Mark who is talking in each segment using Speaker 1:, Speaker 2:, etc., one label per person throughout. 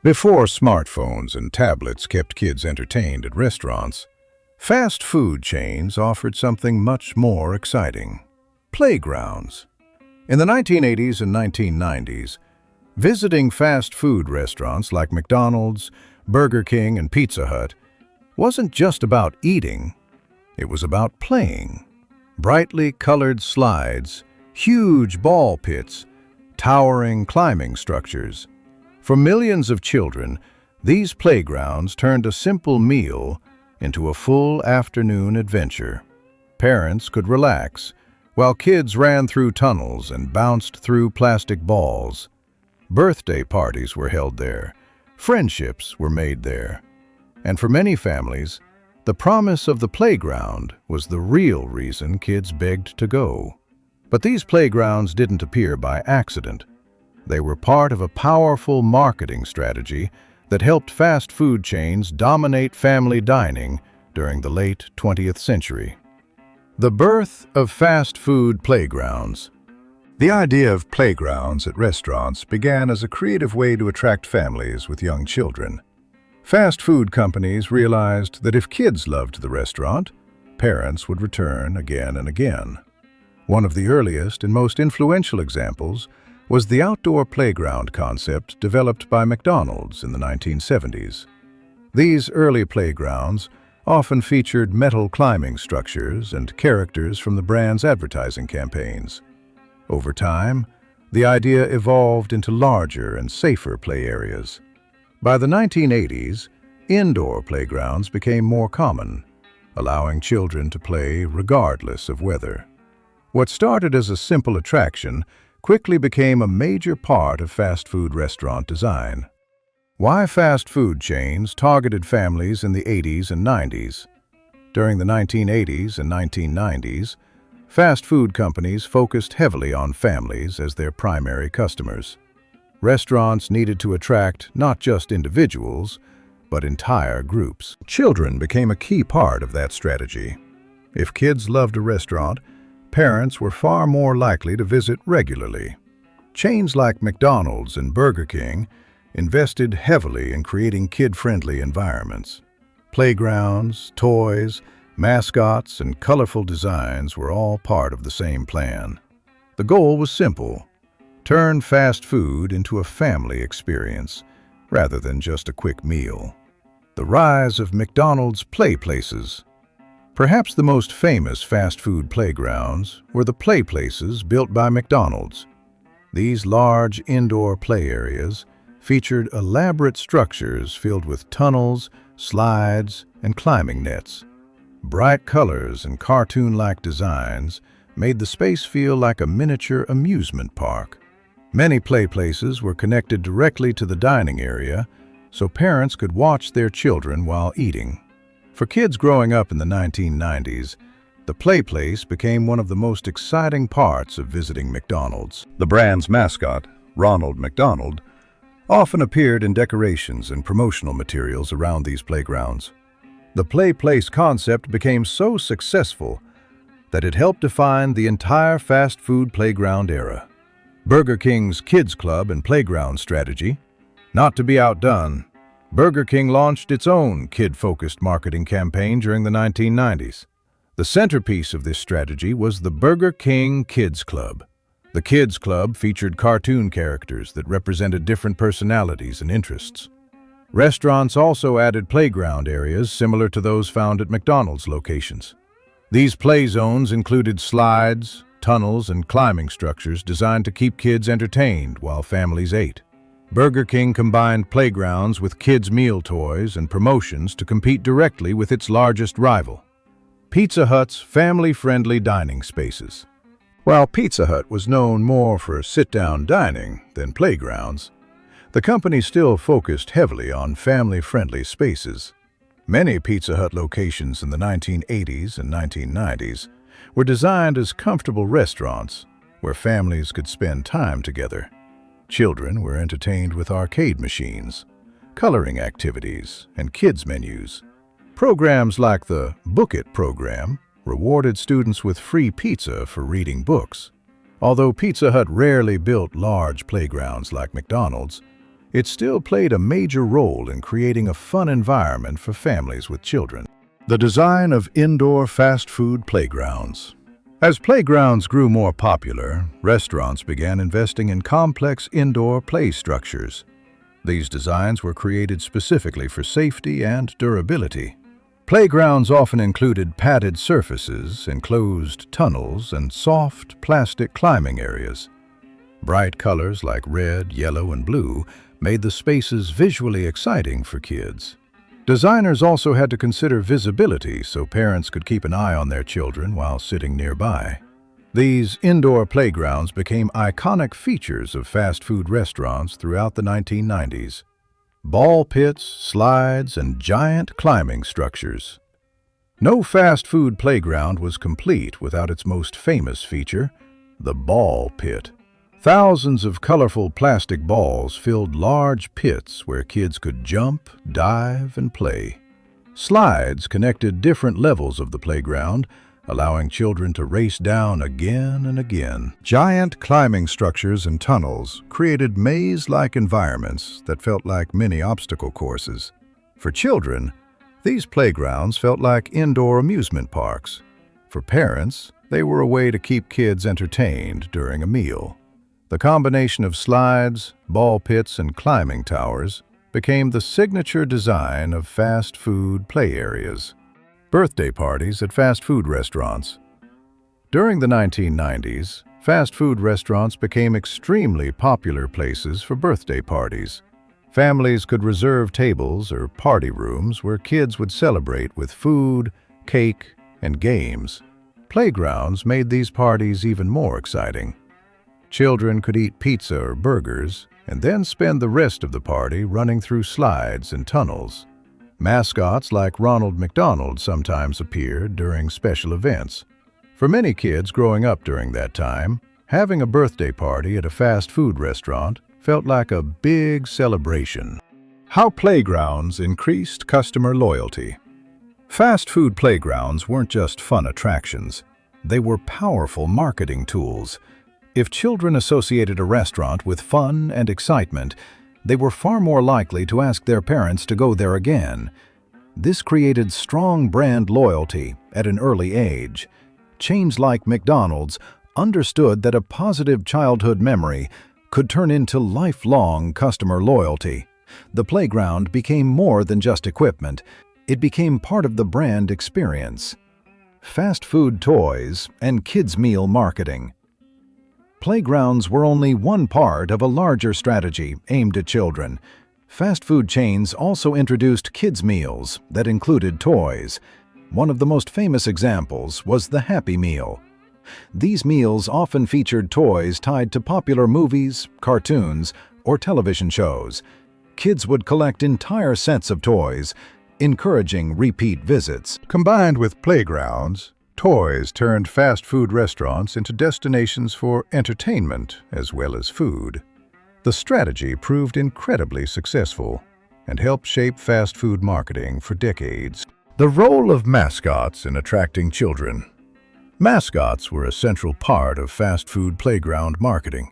Speaker 1: Before smartphones and tablets kept kids entertained at restaurants, fast food chains offered something much more exciting: playgrounds. In the 1980s and 1990s, visiting fast food restaurants like McDonald's, Burger King, and Pizza Hut wasn't just about eating, it was about playing. Brightly colored slides, huge ball pits, towering climbing structures. For millions of children, these playgrounds turned a simple meal into a full afternoon adventure. Parents could relax, while kids ran through tunnels and bounced through plastic balls. Birthday parties were held there, friendships were made there, and for many families, the promise of the playground was the real reason kids begged to go. But these playgrounds didn't appear by accident. They were part of a powerful marketing strategy that helped fast food chains dominate family dining during the late 20th century. The birth of fast food playgrounds. The idea of playgrounds at restaurants began as a creative way to attract families with young children. Fast food companies realized that if kids loved the restaurant, parents would return again and again. One of the earliest and most influential examples was the outdoor playground concept developed by McDonald's in the 1970s. These early playgrounds often featured metal climbing structures and characters from the brand's advertising campaigns. Over time, the idea evolved into larger and safer play areas. By the 1980s, indoor playgrounds became more common, allowing children to play regardless of weather. What started as a simple attraction quickly became a major part of fast food restaurant design. Why fast food chains targeted families in the 80s and 90s? During the 1980s and 1990s, fast food companies focused heavily on families as their primary customers. Restaurants needed to attract not just individuals, but entire groups. Children became a key part of that strategy. If kids loved a restaurant, parents were far more likely to visit regularly. Chains like McDonald's and Burger King invested heavily in creating kid-friendly environments. Playgrounds, toys, mascots, and colorful designs were all part of the same plan. The goal was simple: turn fast food into a family experience rather than just a quick meal. The rise of McDonald's PlayPlaces. Perhaps the most famous fast food playgrounds were the PlayPlaces built by McDonald's. These large indoor play areas featured elaborate structures filled with tunnels, slides, and climbing nets. Bright colors and cartoon-like designs made the space feel like a miniature amusement park. Many PlayPlaces were connected directly to the dining area, so parents could watch their children while eating. For kids growing up in the 1990s, the PlayPlace became one of the most exciting parts of visiting McDonald's. The brand's mascot, Ronald McDonald, often appeared in decorations and promotional materials around these playgrounds. The PlayPlace concept became so successful that it helped define the entire fast food playground era. Burger King's Kids Club and Playground strategy. Not to be outdone, Burger King launched its own kid-focused marketing campaign during the 1990s. The centerpiece of this strategy was the Burger King Kids Club. The Kids Club featured cartoon characters that represented different personalities and interests. Restaurants also added playground areas similar to those found at McDonald's locations. These play zones included slides, tunnels, and climbing structures designed to keep kids entertained while families ate. Burger King combined playgrounds with kids' meal toys and promotions to compete directly with its largest rival. Pizza Hut's family-friendly dining spaces. While Pizza Hut was known more for sit-down dining than playgrounds, the company still focused heavily on family-friendly spaces. Many Pizza Hut locations in the 1980s and 1990s were designed as comfortable restaurants where families could spend time together. Children were entertained with arcade machines, coloring activities, and kids' menus. Programs like the Book It program rewarded students with free pizza for reading books. Although Pizza Hut rarely built large playgrounds like McDonald's, it still played a major role in creating a fun environment for families with children. The design of indoor fast food playgrounds. As playgrounds grew more popular, restaurants began investing in complex indoor play structures. These designs were created specifically for safety and durability. Playgrounds often included padded surfaces, enclosed tunnels, and soft plastic climbing areas. Bright colors like red, yellow, and blue made the spaces visually exciting for kids. Designers also had to consider visibility so parents could keep an eye on their children while sitting nearby. These indoor playgrounds became iconic features of fast food restaurants throughout the 1990s. Ball pits, slides, and giant climbing structures. No fast food playground was complete without its most famous feature, the ball pit. Thousands of colorful plastic balls filled large pits where kids could jump, dive, and play. Slides connected different levels of the playground, allowing children to race down again and again. Giant climbing structures and tunnels created maze-like environments that felt like mini obstacle courses. For children, these playgrounds felt like indoor amusement parks. For parents, they were a way to keep kids entertained during a meal. The combination of slides, ball pits, and climbing towers became the signature design of fast food play areas. Birthday parties at fast food restaurants. During the 1990s, fast food restaurants became extremely popular places for birthday parties. Families could reserve tables or party rooms where kids would celebrate with food, cake, and games. Playgrounds made these parties even more exciting. Children could eat pizza or burgers and then spend the rest of the party running through slides and tunnels. Mascots like Ronald McDonald sometimes appeared during special events. For many kids growing up during that time, having a birthday party at a fast food restaurant felt like a big celebration. How playgrounds increased customer loyalty. Fast food playgrounds weren't just fun attractions. They were powerful marketing tools. If children associated a restaurant with fun and excitement, they were far more likely to ask their parents to go there again. This created strong brand loyalty at an early age. Chains like McDonald's understood that a positive childhood memory could turn into lifelong customer loyalty. The playground became more than just equipment. It became part of the brand experience. Fast food toys and kids' meal marketing. Playgrounds were only one part of a larger strategy aimed at children. Fast food chains also introduced kids' meals that included toys. One of the most famous examples was the Happy Meal. These meals often featured toys tied to popular movies, cartoons, or television shows. Kids would collect entire sets of toys, encouraging repeat visits. Combined with playgrounds, toys turned fast food restaurants into destinations for entertainment as well as food. The strategy proved incredibly successful and helped shape fast food marketing for decades. The role of mascots in attracting children. Mascots were a central part of fast food playground marketing.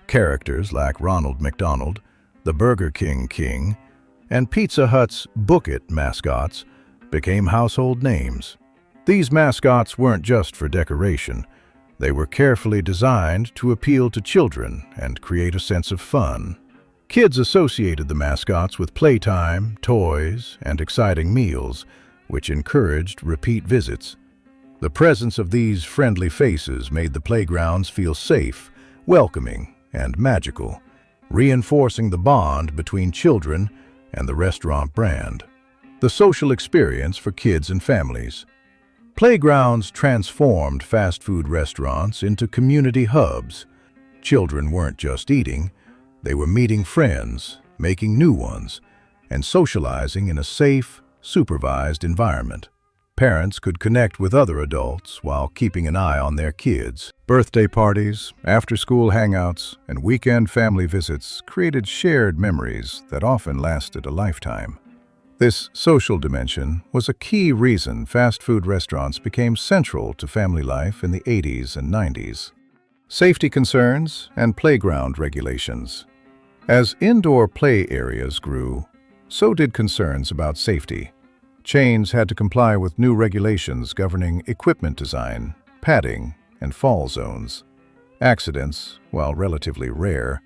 Speaker 1: Characters like Ronald McDonald, the Burger King, and Pizza Hut's Book It mascots became household names. These mascots weren't just for decoration. They were carefully designed to appeal to children and create a sense of fun. Kids associated the mascots with playtime, toys, and exciting meals, which encouraged repeat visits. The presence of these friendly faces made the playgrounds feel safe, welcoming, and magical, reinforcing the bond between children and the restaurant brand. The social experience for kids and families. Playgrounds transformed fast food restaurants into community hubs. Children weren't just eating, they were meeting friends, making new ones, and socializing in a safe, supervised environment. Parents could connect with other adults while keeping an eye on their kids. Birthday parties, after-school hangouts, and weekend family visits created shared memories that often lasted a lifetime. This social dimension was a key reason fast food restaurants became central to family life in the 80s and 90s. Safety concerns and playground regulations. As indoor play areas grew, so did concerns about safety. Chains had to comply with new regulations governing equipment design, padding, and fall zones. Accidents, while relatively rare,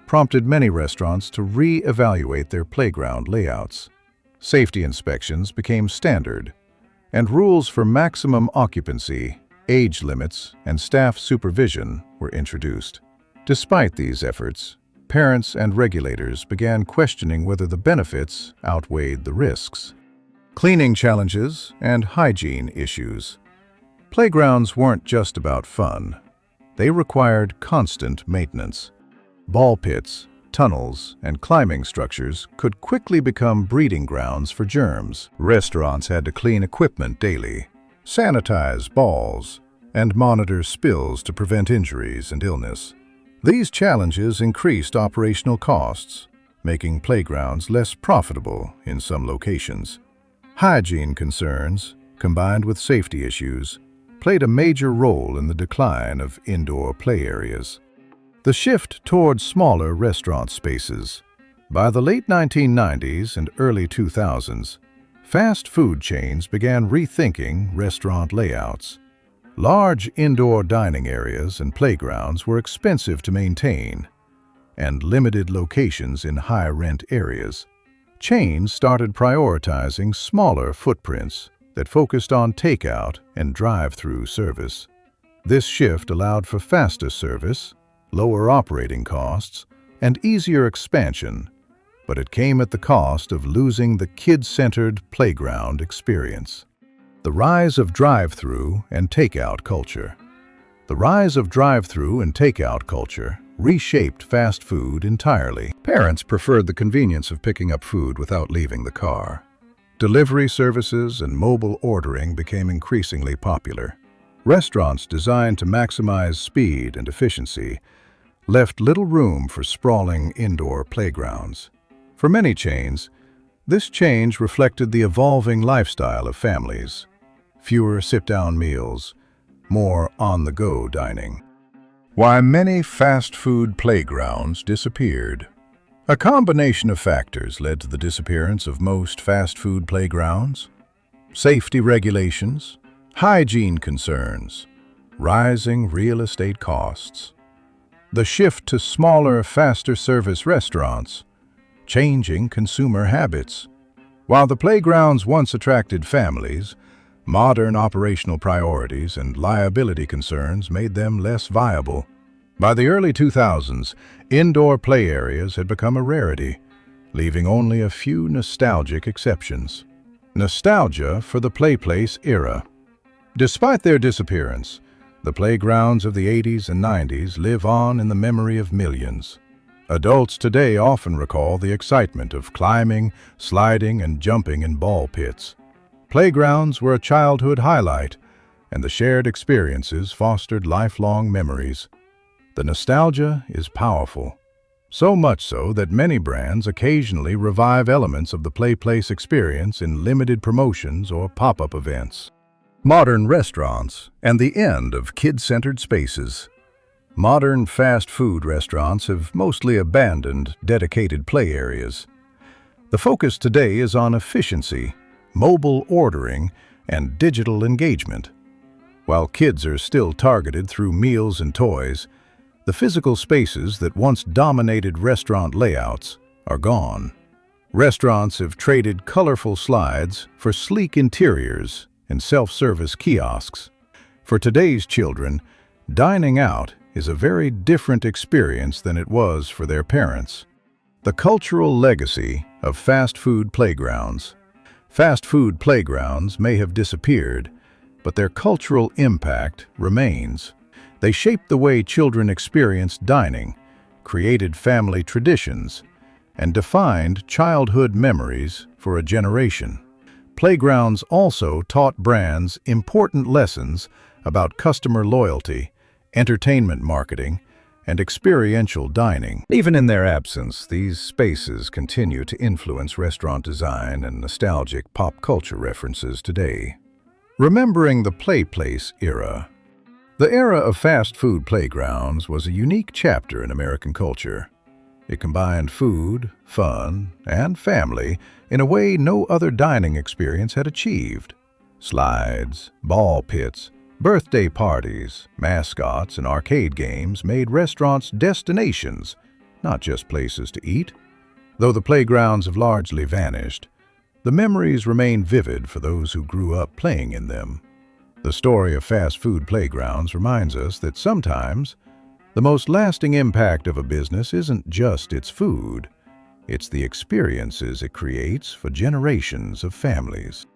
Speaker 1: prompted many restaurants to re-evaluate their playground layouts. Safety inspections became standard, and rules for maximum occupancy, age limits, and staff supervision were introduced. Despite these efforts, parents and regulators began questioning whether the benefits outweighed the risks. Cleaning challenges and hygiene issues. Playgrounds weren't just about fun. They required constant maintenance. Ball pits, tunnels, and climbing structures could quickly become breeding grounds for germs. Restaurants had to clean equipment daily, sanitize balls, and monitor spills to prevent injuries and illness. These challenges increased operational costs, making playgrounds less profitable in some locations. Hygiene concerns, combined with safety issues, played a major role in the decline of indoor play areas. The shift toward smaller restaurant spaces. By the late 1990s and early 2000s, fast food chains began rethinking restaurant layouts. Large indoor dining areas and playgrounds were expensive to maintain, and limited locations in high-rent areas. Chains started prioritizing smaller footprints that focused on takeout and drive-through service. This shift allowed for faster service, lower operating costs, and easier expansion, but it came at the cost of losing the kid-centered playground experience. The rise of drive-through and takeout culture. The rise of drive-through and takeout culture reshaped fast food entirely. Parents preferred the convenience of picking up food without leaving the car. Delivery services and mobile ordering became increasingly popular. Restaurants designed to maximize speed and efficiency left little room for sprawling indoor playgrounds. For many chains, this change reflected the evolving lifestyle of families. Fewer sit-down meals, more on-the-go dining. Why many fast food playgrounds disappeared. A combination of factors led to the disappearance of most fast food playgrounds. Safety regulations, hygiene concerns, rising real estate costs. The shift to smaller, faster service restaurants, changing consumer habits. While the playgrounds once attracted families, modern operational priorities and liability concerns made them less viable. By the early 2000s, indoor play areas had become a rarity, leaving only a few nostalgic exceptions. Nostalgia for the PlayPlace era. Despite their disappearance, the playgrounds of the 80s and 90s live on in the memory of millions. Adults today often recall the excitement of climbing, sliding, and jumping in ball pits. Playgrounds were a childhood highlight, and the shared experiences fostered lifelong memories. The nostalgia is powerful, so much so that many brands occasionally revive elements of the PlayPlace experience in limited promotions or pop-up events. Modern restaurants and the end of kid-centered spaces. Modern fast food restaurants have mostly abandoned dedicated play areas. The focus today is on efficiency, mobile ordering, and digital engagement. While kids are still targeted through meals and toys, the physical spaces that once dominated restaurant layouts are gone. Restaurants have traded colorful slides for sleek interiors and self-service kiosks. For today's children, dining out is a very different experience than it was for their parents. The cultural legacy of fast food playgrounds. Fast food playgrounds may have disappeared, but their cultural impact remains. They shaped the way children experienced dining, created family traditions, and defined childhood memories for a generation. Playgrounds also taught brands important lessons about customer loyalty, entertainment marketing, and experiential dining. Even in their absence, these spaces continue to influence restaurant design and nostalgic pop culture references today. Remembering the PlayPlace era. The era of fast food playgrounds was a unique chapter in American culture. It combined food, fun, and family in a way no other dining experience had achieved. Slides, ball pits, birthday parties, mascots, and arcade games made restaurants destinations, not just places to eat. Though the playgrounds have largely vanished, the memories remain vivid for those who grew up playing in them. The story of fast food playgrounds reminds us that sometimes the most lasting impact of a business isn't just its food, it's the experiences it creates for generations of families.